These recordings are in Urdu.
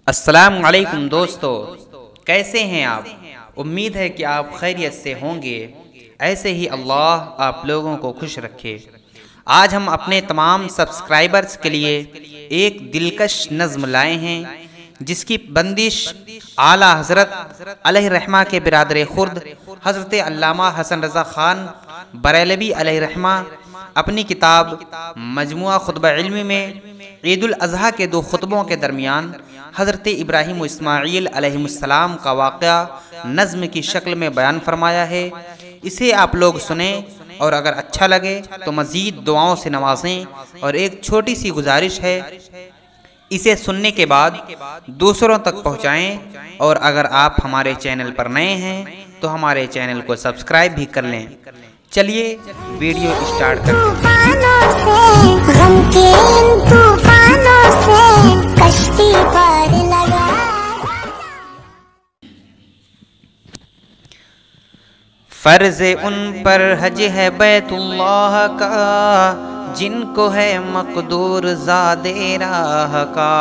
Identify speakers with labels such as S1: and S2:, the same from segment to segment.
S1: السلام علیکم دوستو، کیسے ہیں آپ؟ امید ہے کہ آپ خیریت سے ہوں گے۔ ایسے ہی اللہ آپ لوگوں کو خوش رکھے۔ آج ہم اپنے تمام سبسکرائبرز کے لیے ایک دلکش نظم لائے ہیں جس کی بندش اعلیٰ حضرت علیہ رحمہ کے برادر خرد حضرت علامہ حسن رضا خان بریلوی علیہ رحمہ اپنی کتاب مجموعہ خطبہ علمی میں عید الاضحیٰ کے 2 خطبوں کے درمیان حضرت ابراہیم و اسماعیل علیہ السلام کا واقعہ نظم کی شکل میں بیان فرمایا ہے۔ اسے آپ لوگ سنیں اور اگر اچھا لگے تو مزید دعاؤں سے نوازیں، اور ایک چھوٹی سی گزارش ہے، اسے سننے کے بعد دوسروں تک پہنچائیں، اور اگر آپ ہمارے چینل پر نئے ہیں تو ہمارے چینل کو سبسکرائب بھی کر لیں۔ چلیے ویڈیو اسٹارٹ کرتے ہیں۔ فرض ان پر حج ہے بیت اللہ کا، جن کو ہے مقدور زاد راہ کا،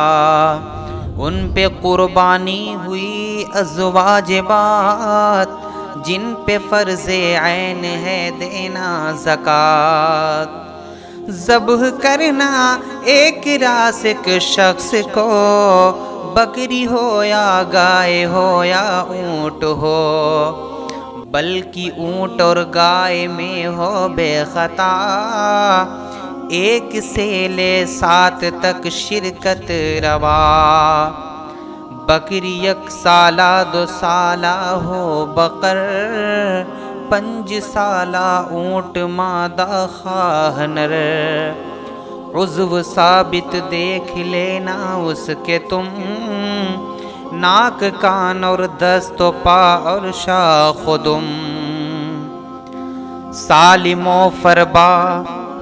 S1: ان پہ قربانی ہوئی ازواج بات، جن پہ فرض عین ہے دینا زکوٰۃ۔ ذبح کرنا ایک راسک شخص کو، بکری ہو یا گائے ہو یا اونٹ ہو، بلکہ اونٹ اور گائے میں ہو بے خطا، 1 سے لے 7 تک شرکت روا۔ بکری 1 سالہ 2 سالہ ہو بقر، 5 سالہ اونٹ مادہ خواہ نر۔ عضو ثابت دیکھ لینا اس کے تم، ناک کان اور دست و پا اور شاخ و دم۔ سالم و فربا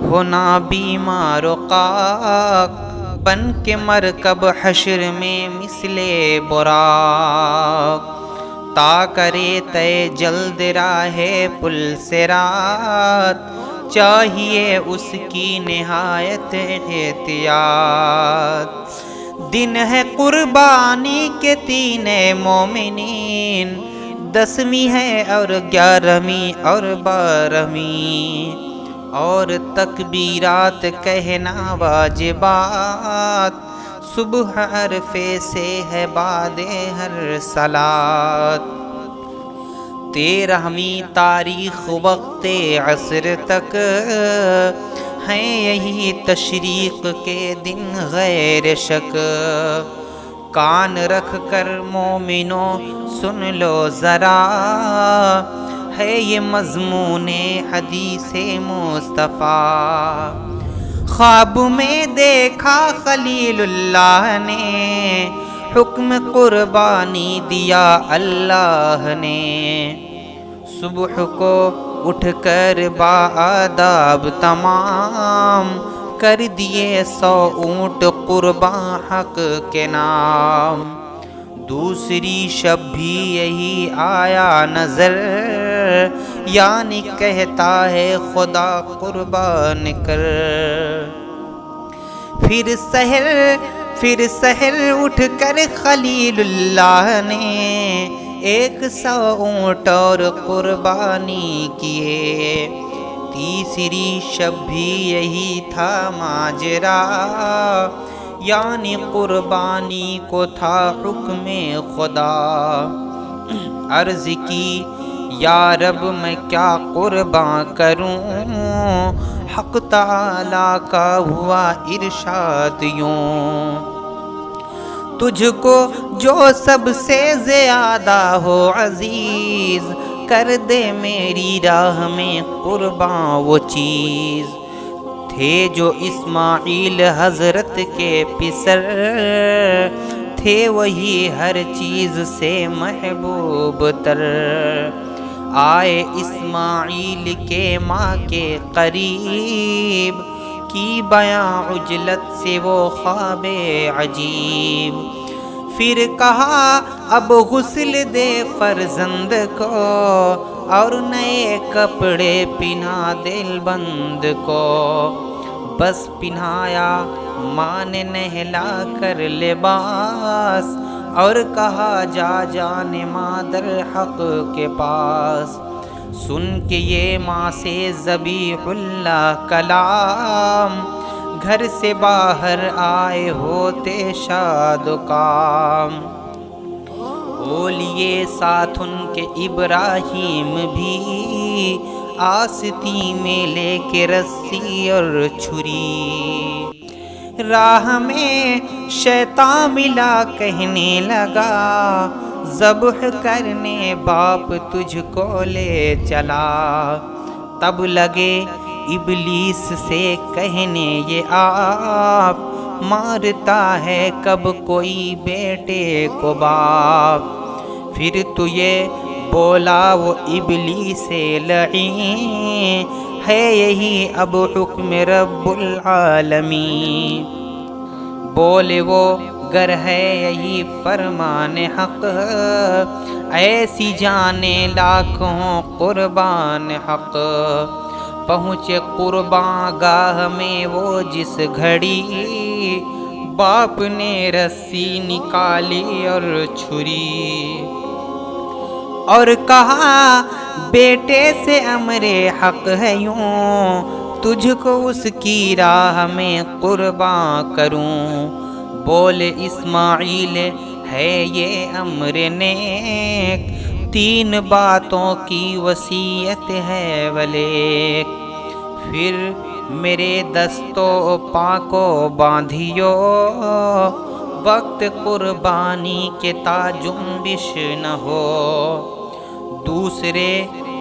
S1: ہونا بیمار و قاک، بن کے مرکب حشر میں مثل براق۔ تا کرے طے جلد راہ پل صراط، چاہیے اس کی نہایت احتیاط۔ دن ہے قربانی کے 3 مومنین، 10ویں ہے اور 11ویں اور 12ویں، اور تکبیرات کہنا واجبات، صبح عرفے سے ہے بعد ہر صلات۔ 13ویں تاریخ وقت عصر تک، ہیں یہی تشریق کے دن غیر شک۔ کان رکھ کر مومنوں سن لو ذرا، ہے یہ مضمون حدیث مصطفیٰ۔ خواب میں دیکھا خلیل اللہ نے، حکم قربانی دیا اللہ نے۔ صبح کو اٹھ کر بآداب تمام، کر دیے 100 اونٹ قرباں حق کے نام۔ دوسری شب بھی یہی آیا نظر، یعنی کہتا ہے خدا قربان کر۔ پھر سحر اٹھ کر خلیل اللہ نے، 100 اونٹ اور قربانی کیے۔ تیسری شب بھی یہی تھا ماجرا، یعنی قربانی کو تھا حکم خدا۔ عرض کی یا رب میں کیا قربان کروں، حق تعالیٰ کا ہوا ارشاد یوں، تجھ کو جو سب سے زیادہ ہو عزیز، کر دے میری راہ میں قرباں وہ چیز۔ تھے جو اسماعیل حضرت کے پسر، تھے وہی ہر چیز سے محبوب تر۔ آئے اسماعیل کے ماں کے قریب، کی بیاں عجلت سے وہ خواب عجیب۔ پھر کہا اب غسل دے فرزند کو، اور نئے کپڑے پہنا دل بند کو۔ بس پہنایا ماں نے نہلا کر لباس، اور کہا جا جانے مادر حق کے پاس، سن کے یہ ماں سے ذبیح اللہ کلام، گھر سے باہر آئے ہوتے شاد و کام۔ اولیے ساتھ ان کے ابراہیم بھی، آستی میں لے کے رسی اور چھری، راہ میں شیطان ملا کہنے لگا، ذبح کرنے باپ تجھ کو لے چلا۔ تب لگے ابلیس سے کہنے یہ آپ، مارتا ہے کب کوئی بیٹے کو باپ۔ پھر تو یہ بولا وہ ابلیس لعین، ہے یہی اب حکم رب العالمین۔ بولے وہ گر ہے یہی فرمان حق، ایسی جانے لاکھوں قربان حق۔ پہنچے قربان گاہ میں وہ جس گھڑی، باپ نے رسی نکالی اور چھری، اور کہا بیٹے سے امر حق ہے یوں، تجھ کو اس کی راہ میں قربان کروں۔ بولے اسماعیل ہے یہ امر نیک، تین باتوں کی وصیت ہے ولیک۔ پھر میرے دستوں پاں کو باندھیو، وقت قربانی کے تا جنبش نہ ہو۔ دوسرے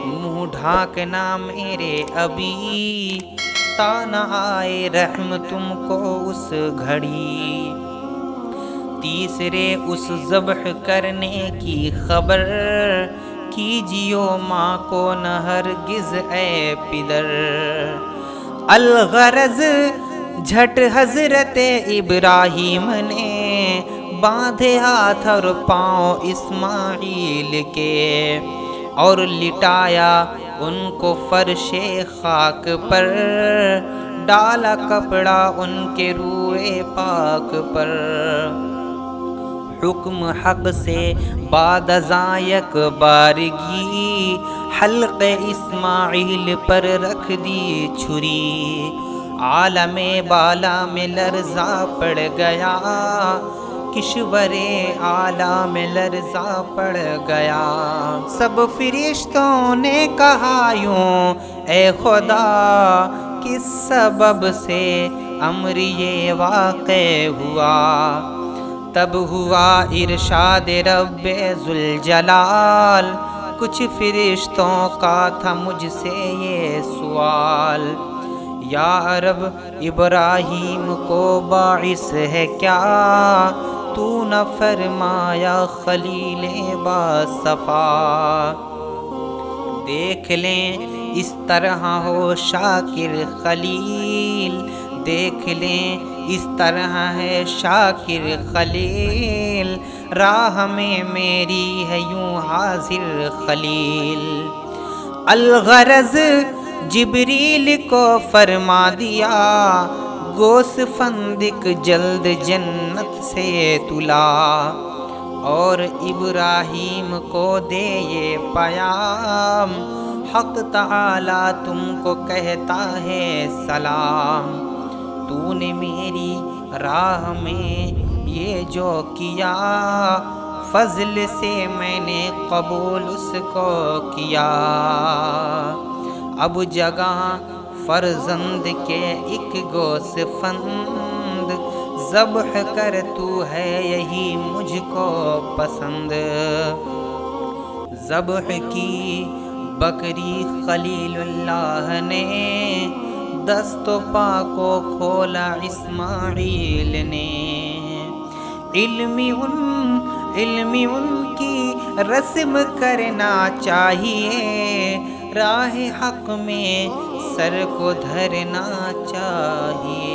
S1: منہ ڈھانکنا میرے ابھی، تا نہ آئے رحم تم کو اس گھڑی۔ تیسرے اس ذبح کرنے کی خبر، کیجیو ماں کو نہ ہرگز اے پدر۔ الغرض جھٹ حضرت ابراہیم نے، باندھے ہاتھ اور پاؤں اسماعیل کے، اور لٹایا ان کو فرش خاک پر، ڈالا کپڑا ان کے روئے پاک پر۔ حکم حق سے بعد ازاں یک بارگی، حلق اسماعیل پر رکھ دی چھری۔ عالم بالا میں لرزا پڑ گیا، کشور اعلیٰ میں لرزا پڑ گیا۔ سب فرشتوں نے کہا یوں اے خدا، کس سبب سے امر یہ واقع ہوا؟ تب ہوا ارشاد رب ذوالجلال، کچھ فرشتوں کا تھا مجھ سے یہ سوال، یا رب ابراہیم کو باعث ہے کیا، تو نہ فرمایا خلیل باصفا۔ دیکھ لیں اس طرح ہو شاکر خلیل، دیکھ لیں اس طرح ہے شاکر خلیل، راہ میں میری ہے یوں حاضر خلیل۔ الغرض جبریل کو فرما دیا، گوس فندق جلد جنت سے تلا، اور ابراہیم کو دے یہ پیام، حق تعالی تم کو کہتا ہے سلام۔ تو نے میری راہ میں یہ جو کیا، فضل سے میں نے قبول اس کو کیا۔ اب جگہ فرزند کے ایک گوس فند، ذبح کر تو ہے یہی مجھ کو پسند۔ ذبح کی بکری خلیل اللہ نے، دست و پا کو کھولا اسماعیل نے۔ علم ان کی رسم کرنا چاہیے، راہ حق میں سر کو دھرنا چاہیے۔